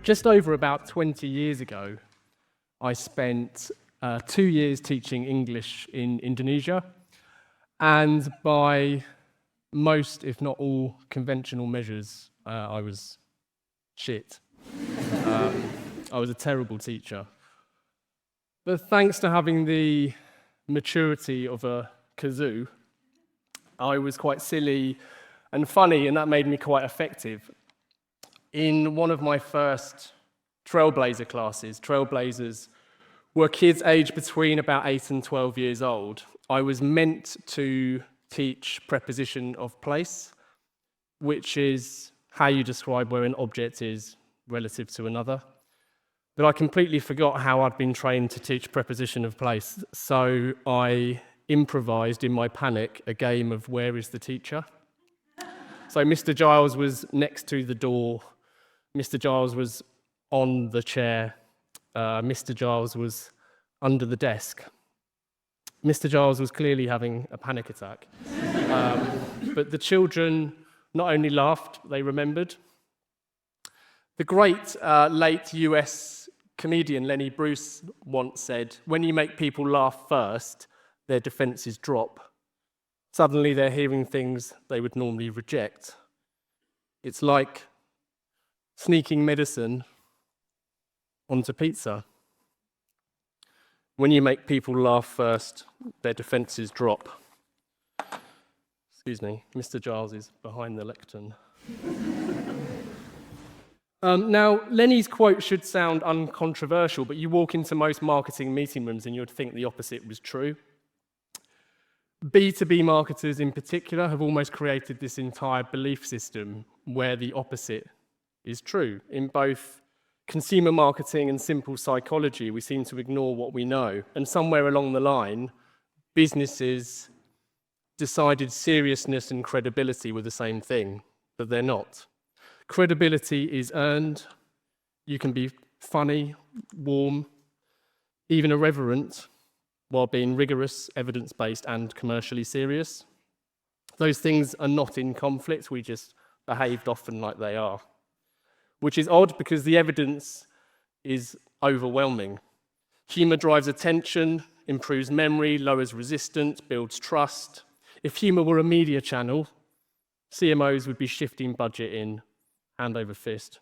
just over about 20 years ago, I spent 2 years teaching English in Indonesia, and by most, if not all, conventional measures, I was shit. I was a terrible teacher. But thanks to having the maturity of a kazoo, I was quite silly and funny, and that made me quite effective. In one of my first Trailblazer classes, Trailblazers were kids aged between about 8 and 12 years old. I was meant to teach preposition of place, which is how you describe where an object is relative to another. But I completely forgot how I'd been trained to teach preposition of place, so I improvised in my panic a game of where is the teacher? So Mr. Giles was next to the door, Mr. Giles was on the chair, Mr. Giles was under the desk. Mr. Giles was clearly having a panic attack. But the children not only laughed, they remembered. The great late US comedian Lenny Bruce once said, "When you make people laugh first, their defenses drop. Suddenly they're hearing things they would normally reject. It's like sneaking medicine onto pizza. When you make people laugh first, their defenses drop." Excuse me, Mr. Giles is behind the lectern. Now, Lenny's quote should sound uncontroversial, but you walk into most marketing meeting rooms and you'd think the opposite was true. B2B marketers in particular have almost created this entire belief system where the opposite is true. In both consumer marketing and simple psychology, we seem to ignore what we know. And somewhere along the line, businesses decided seriousness and credibility were the same thing, but they're not. Credibility is earned. You can be funny, warm, even irreverent, while being rigorous, evidence-based, and commercially serious. Those things are not in conflict, we just behaved often like they are. Which is odd because the evidence is overwhelming. Humour drives attention, improves memory, lowers resistance, builds trust. If humour were a media channel, CMOs would be shifting budget in hand over fist.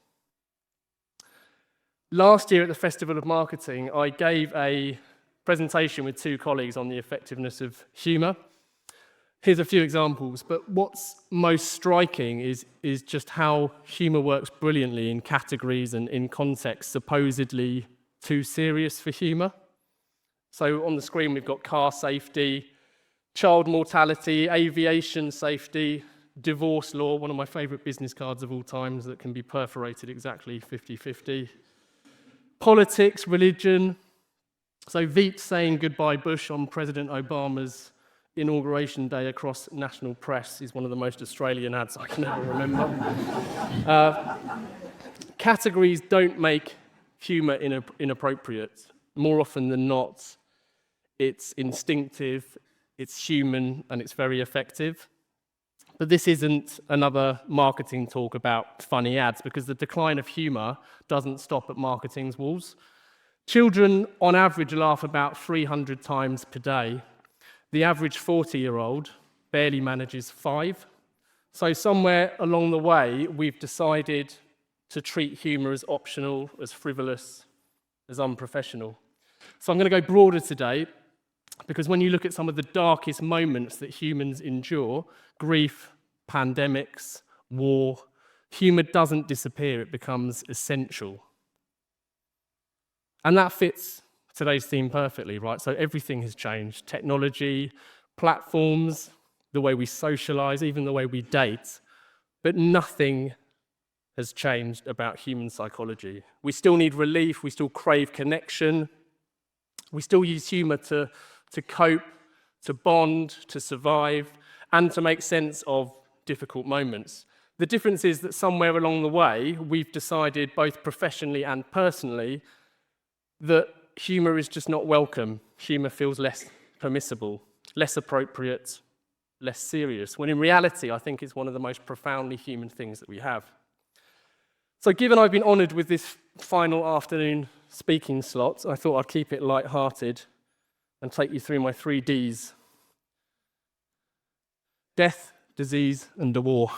Last year at the Festival of Marketing, I gave a presentation with 2 colleagues on the effectiveness of humour. Here's a few examples, but what's most striking is just how humour works brilliantly in categories and in contexts supposedly too serious for humour. So on the screen we've got car safety, child mortality, aviation safety, divorce law, one of my favourite business cards of all times that can be perforated exactly 50-50. Politics, religion. So Veep saying goodbye Bush on President Obama's Inauguration Day across national press is one of the most Australian ads I can ever remember. Categories don't make humour inappropriate. More often than not, it's instinctive, it's human, and it's very effective. But this isn't another marketing talk about funny ads, because the decline of humour doesn't stop at marketing's walls. Children, on average, laugh about 300 times per day. The average 40-year-old barely manages 5. So somewhere along the way, we've decided to treat humour as optional, as frivolous, as unprofessional. So I'm going to go broader today, because when you look at some of the darkest moments that humans endure, grief, pandemics, war, humour doesn't disappear, it becomes essential. And that fits today's theme perfectly, right? So everything has changed. Technology, platforms, the way we socialize, even the way we date. But nothing has changed about human psychology. We still need relief, we still crave connection. We still use humor to cope, to bond, to survive, and to make sense of difficult moments. The difference is that somewhere along the way, we've decided, both professionally and personally, that humour is just not welcome. Humour feels less permissible, less appropriate, less serious, when in reality, I think it's one of the most profoundly human things that we have. So given I've been honoured with this final afternoon speaking slot, I thought I'd keep it light-hearted and take you through my 3 Ds. Death, disease, and a war.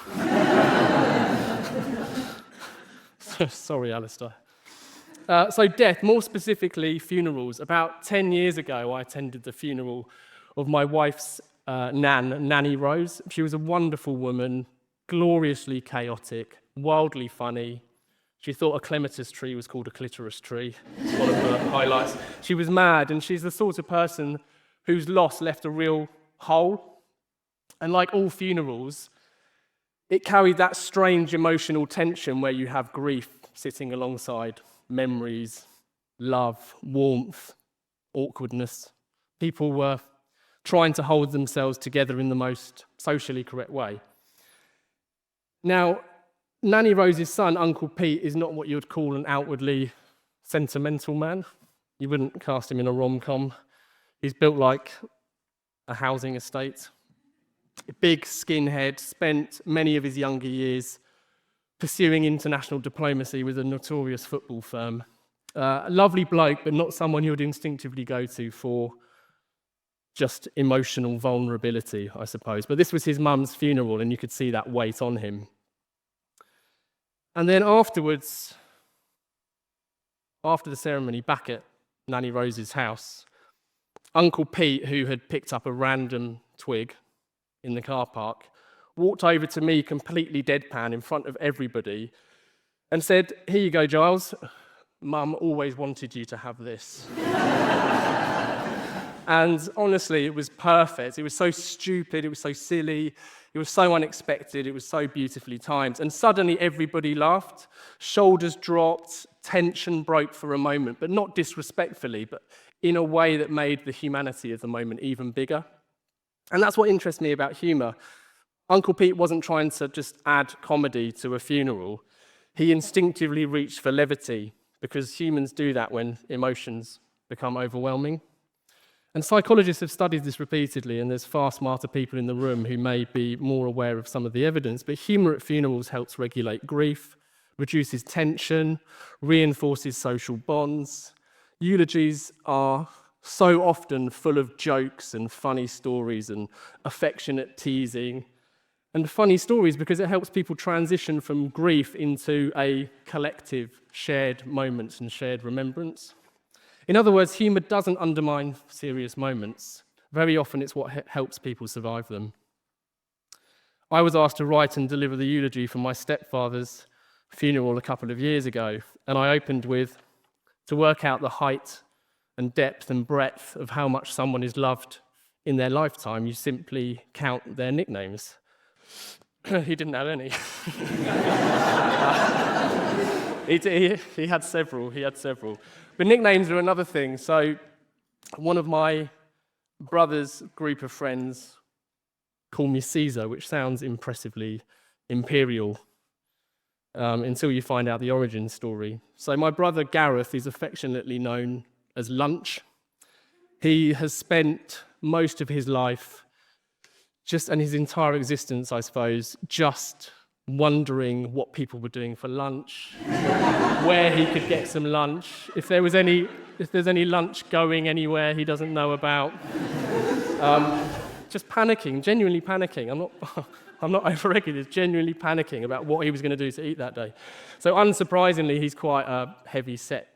Sorry, Alistair. So death, more specifically funerals. About 10 years ago, I attended the funeral of my wife's Nanny Rose. She was a wonderful woman, gloriously chaotic, wildly funny. She thought a clematis tree was called a clitoris tree. It's one of her highlights. She was mad, and she's the sort of person whose loss left a real hole. And like all funerals, it carried that strange emotional tension where you have grief sitting alongside memories, love, warmth, awkwardness. People were trying to hold themselves together in the most socially correct way. Now, Nanny Rose's son, Uncle Pete, is not what you would call an outwardly sentimental man. You wouldn't cast him in a rom-com. He's built like a housing estate. A big skinhead, spent many of his younger years pursuing international diplomacy with a notorious football firm. A lovely bloke, but not someone you would instinctively go to for just emotional vulnerability, I suppose. But this was his mum's funeral, and you could see that weight on him. And then afterwards, after the ceremony, back at Nanny Rose's house, Uncle Pete, who had picked up a random twig in the car park, walked over to me completely deadpan in front of everybody and said, "Here you go, Giles. Mum always wanted you to have this." And honestly, it was perfect. It was so stupid, it was so silly, it was so unexpected, it was so beautifully timed. And suddenly everybody laughed, shoulders dropped, tension broke for a moment, but not disrespectfully, but in a way that made the humanity of the moment even bigger. And that's what interests me about humour. Uncle Pete wasn't trying to just add comedy to a funeral. He instinctively reached for levity, because humans do that when emotions become overwhelming. And psychologists have studied this repeatedly, and there's far smarter people in the room who may be more aware of some of the evidence, but humour at funerals helps regulate grief, reduces tension, reinforces social bonds. Eulogies are so often full of jokes and funny stories and affectionate teasing. And funny stories because it helps people transition from grief into a collective shared moment and shared remembrance. In other words, humour doesn't undermine serious moments. Very often it's what helps people survive them. I was asked to write and deliver the eulogy for my stepfather's funeral a couple of years ago, and I opened with, to work out the height and depth and breadth of how much someone is loved in their lifetime, you simply count their nicknames. He didn't have any. He had several. But nicknames are another thing. So one of my brother's group of friends called me Caesar, which sounds impressively imperial until you find out the origin story. So my brother Gareth is affectionately known as Lunch. He has spent most of his life, and his entire existence, I suppose, just wondering what people were doing for lunch, where he could get some lunch, if there's any lunch going anywhere he doesn't know about. Just panicking, genuinely panicking. I'm not over-regulated, genuinely panicking about what he was going to do to eat that day. So unsurprisingly, he's quite a heavy-set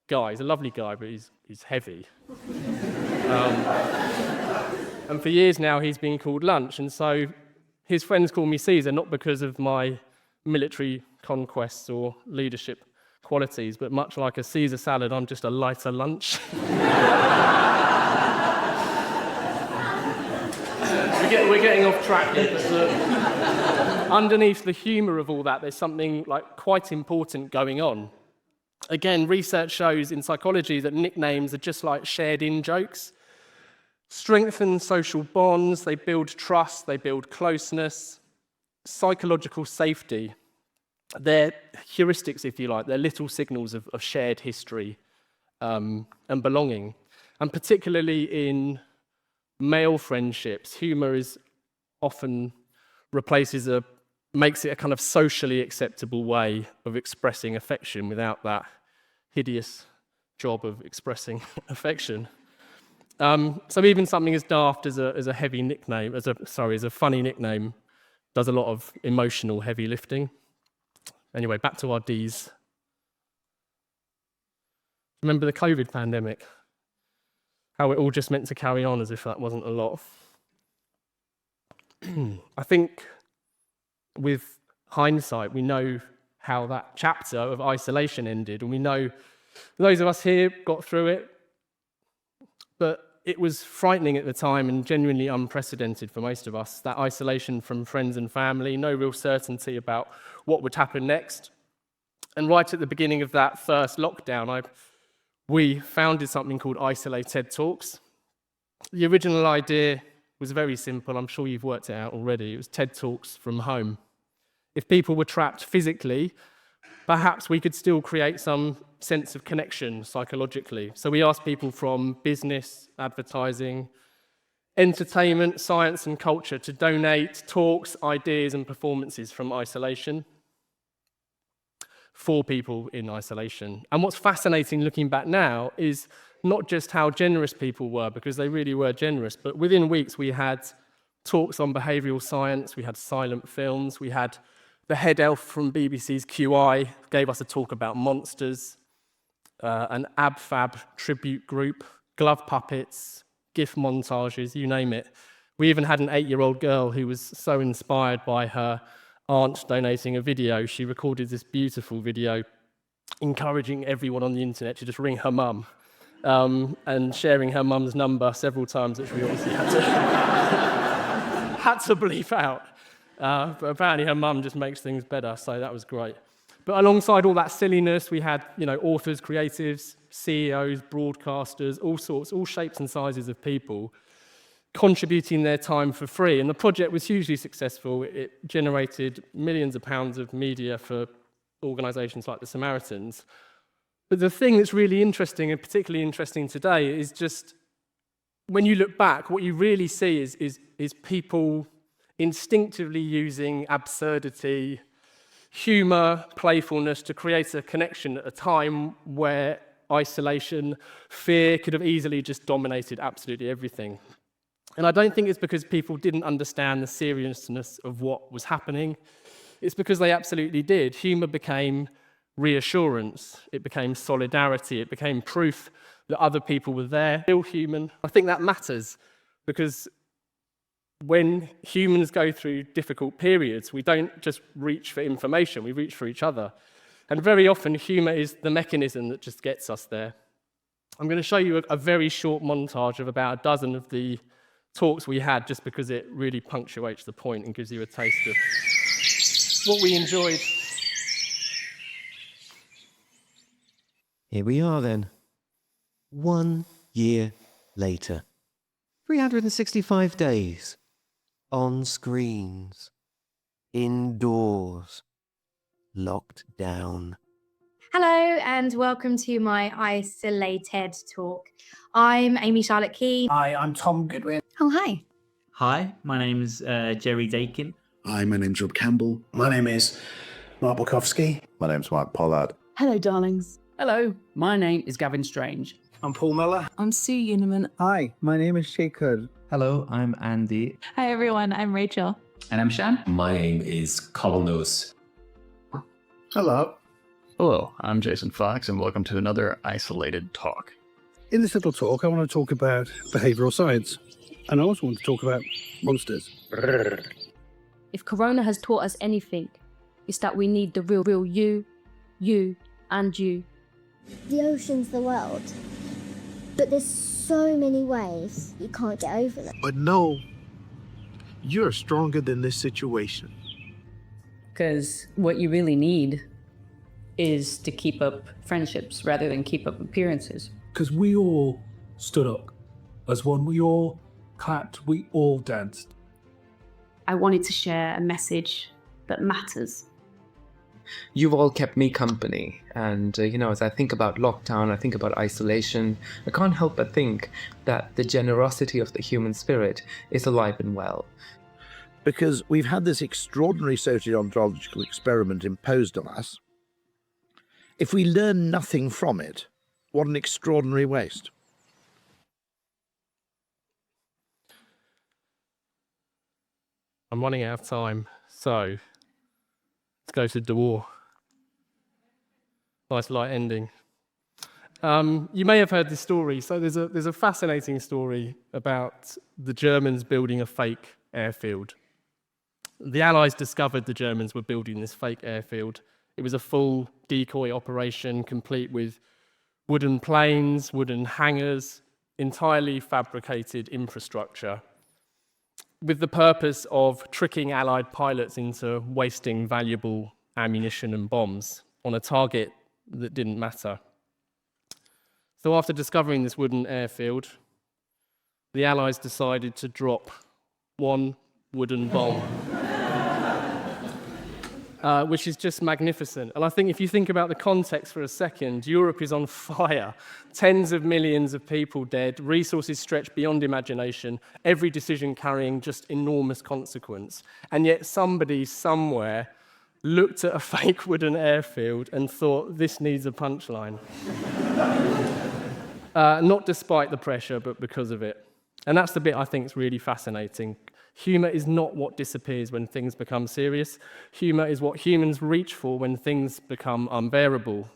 guy. He's a lovely guy, but he's heavy. And for years now, he's been called Lunch, and so his friends call me Caesar, not because of my military conquests or leadership qualities, but much like a Caesar salad, I'm just a lighter lunch. We're getting off track here, but underneath the humour of all that, there's something like quite important going on. Again, research shows in psychology that nicknames are just like shared in-jokes. Strengthen social bonds, they build trust, they build closeness, psychological safety. They're heuristics, if you like, they're little signals of shared history and belonging. And particularly in male friendships, humour often replaces a makes it a kind of socially acceptable way of expressing affection without that hideous job of expressing affection. So even something as daft as a heavy nickname, as a funny nickname, does a lot of emotional heavy lifting. Anyway, back to our Ds. Remember the COVID pandemic? How it all just meant to carry on as if that wasn't a lot. I think with hindsight, we know how that chapter of isolation ended, and we know those of us here got through it, but it was frightening at the time and genuinely unprecedented for most of us, that isolation from friends and family, no real certainty about what would happen next. And right at the beginning of that first lockdown, we founded something called Isolate TED Talks. The original idea was very simple. I'm sure you've worked it out already. It was TED Talks from home. If people were trapped physically, perhaps we could still create some sense of connection psychologically. So we asked people from business, advertising, entertainment, science and culture to donate talks, ideas and performances from isolation for people in isolation. And what's fascinating looking back now is not just how generous people were, because they really were generous, but within weeks we had talks on behavioural science, we had silent films, we had the head elf from BBC's QI gave us a talk about monsters, an ab-fab tribute group, glove puppets, GIF montages, you name it. We even had an 8-year-old girl who was so inspired by her aunt donating a video. She recorded this beautiful video encouraging everyone on the internet to just ring her mum, and sharing her mum's number several times, which we obviously had to bleep out. But apparently her mum just makes things better, so that was great. But alongside all that silliness, we had, authors, creatives, CEOs, broadcasters, all sorts, all shapes and sizes of people contributing their time for free. And the project was hugely successful. It generated millions of pounds of media for organisations like the Samaritans. But the thing that's really interesting, and particularly interesting today, is just when you look back, what you really see is people instinctively using absurdity, humour, playfulness to create a connection at a time where isolation, fear could have easily just dominated absolutely everything. And I don't think it's because people didn't understand the seriousness of what was happening. It's because they absolutely did. Humour became reassurance, it became solidarity, it became proof that other people were there, still human. I think that matters because when humans go through difficult periods, we don't just reach for information, we reach for each other. And very often, humour is the mechanism that just gets us there. I'm going to show you a very short montage of about a dozen of the talks we had, just because it really punctuates the point and gives you a taste of what we enjoyed. Here we are then. 1 year later. 365 days. On screens. Indoors. Locked down. Hello and welcome to my Isolated talk. I'm Amy Charlotte Key. Hi, I'm Tom Goodwin. Oh, hi. Hi, my name's Jerry Dakin. Hi, my name's Rob Campbell. My name is Mark Bukowski. My name's Mark Pollard. Hello, darlings. Hello, my name is Gavin Strange. I'm Paul Miller. I'm Sue Uniman. Hi, my name is Shekhar. Hello, I'm Andy. Hi everyone, I'm Rachel. And I'm Shan. My name is Colin Nose. Hello. Hello, I'm Jason Fox, and welcome to another Isolated Talk. In this little talk, I want to talk about behavioural science, and I also want to talk about monsters. If Corona has taught us anything, it's that we need the real you, and you. The ocean's the world, but there's so many waves, you can't get over them. But no, you're stronger than this situation. Because what you really need is to keep up friendships rather than keep up appearances. Because we all stood up as one, we all clapped, we all danced. I wanted to share a message that matters. You've all kept me company, and as I think about lockdown, I think about isolation, I can't help but think that the generosity of the human spirit is alive and well. because we've had this extraordinary sociological experiment imposed on us. If we learn nothing from it, what an extraordinary waste. I'm running out of time, so let's go to the war. Nice light ending. You may have heard this story. So there's a fascinating story about the Germans building a fake airfield. The Allies discovered the Germans were building this fake airfield. It was a full decoy operation, complete with wooden planes, wooden hangars, entirely fabricated infrastructure, with the purpose of tricking Allied pilots into wasting valuable ammunition and bombs on a target that didn't matter. So after discovering this wooden airfield, the Allies decided to drop one wooden bomb, which is just magnificent. And I think if you think about the context for a second, Europe is on fire. Tens of millions of people dead, resources stretched beyond imagination, every decision carrying just enormous consequence. And yet somebody somewhere looked at a fake wooden airfield and thought, this needs a punchline. Not despite the pressure, but because of it. And that's the bit I think is really fascinating. Humour is not what disappears when things become serious. Humour is what humans reach for when things become unbearable.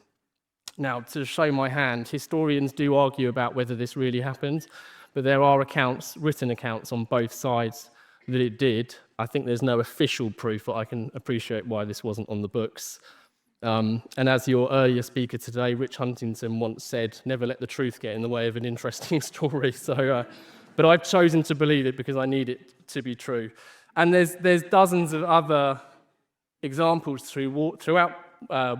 Now, to show my hand, historians do argue about whether this really happened, but there are accounts, written accounts on both sides that it did. I think there's no official proof, but I can appreciate why this wasn't on the books. And as your earlier speaker today, Rich Huntington, once said, never let the truth get in the way of an interesting story. But I've chosen to believe it because I need it to be true. And there's dozens of other examples throughout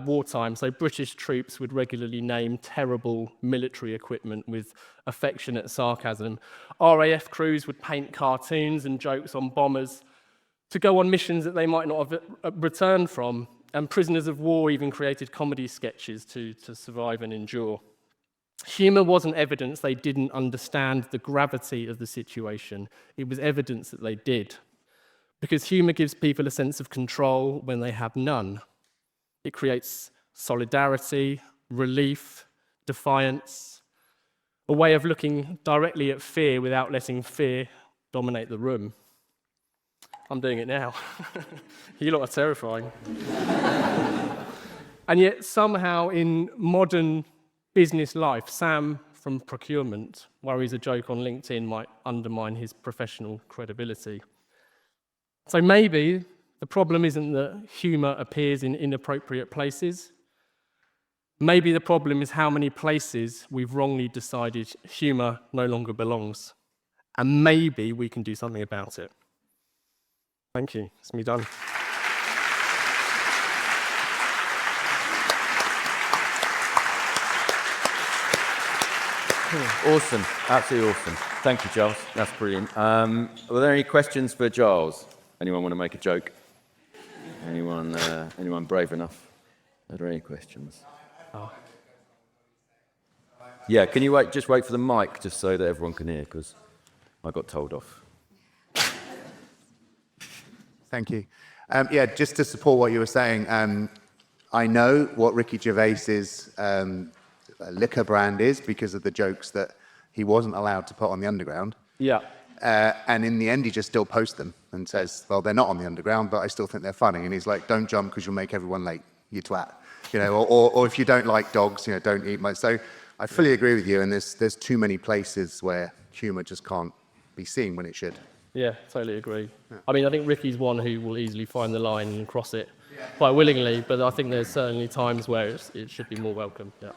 wartime. So British troops would regularly name terrible military equipment with affectionate sarcasm. RAF crews would paint cartoons and jokes on bombers to go on missions that they might not have returned from. And prisoners of war even created comedy sketches to survive and endure. Humour wasn't evidence they didn't understand the gravity of the situation. It was evidence that they did. Because humour gives people a sense of control when they have none. It creates solidarity, relief, defiance, a way of looking directly at fear without letting fear dominate the room. I'm doing it now. You lot are terrifying. And yet somehow in modern business life, Sam from procurement worries a joke on LinkedIn might undermine his professional credibility. So maybe the problem isn't that humour appears in inappropriate places. Maybe the problem is how many places we've wrongly decided humour no longer belongs. And maybe we can do something about it. Thank you. It's me done. Awesome. Absolutely awesome. Thank you, Giles. That's brilliant. Were there any questions for Giles? Anyone want to make a joke? Anyone brave enough? Are there any questions? Oh. Yeah, can you just wait for the mic just so that everyone can hear, because I got told off. Thank you. Yeah, just to support what you were saying, I know what Ricky Gervais's liquor brand is because of the jokes that he wasn't allowed to put on the underground. Yeah. And in the end, he just still posts them and says, well, they're not on the underground, but I still think they're funny. And he's like, don't jump because you'll make everyone late, you twat. You know, or if you don't like dogs, you know, don't eat much. So I fully agree with you. And there's too many places where humour just can't be seen when it should. Yeah, totally agree. Yeah. I mean, I think Ricky's one who will easily find the line and cross it quite willingly, but I think there's certainly times where it should be more welcome. Yeah,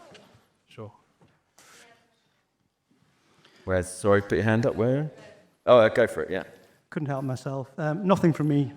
sure. Sorry, put your hand up, where? Oh, go for it, yeah. Couldn't help myself. Nothing from me.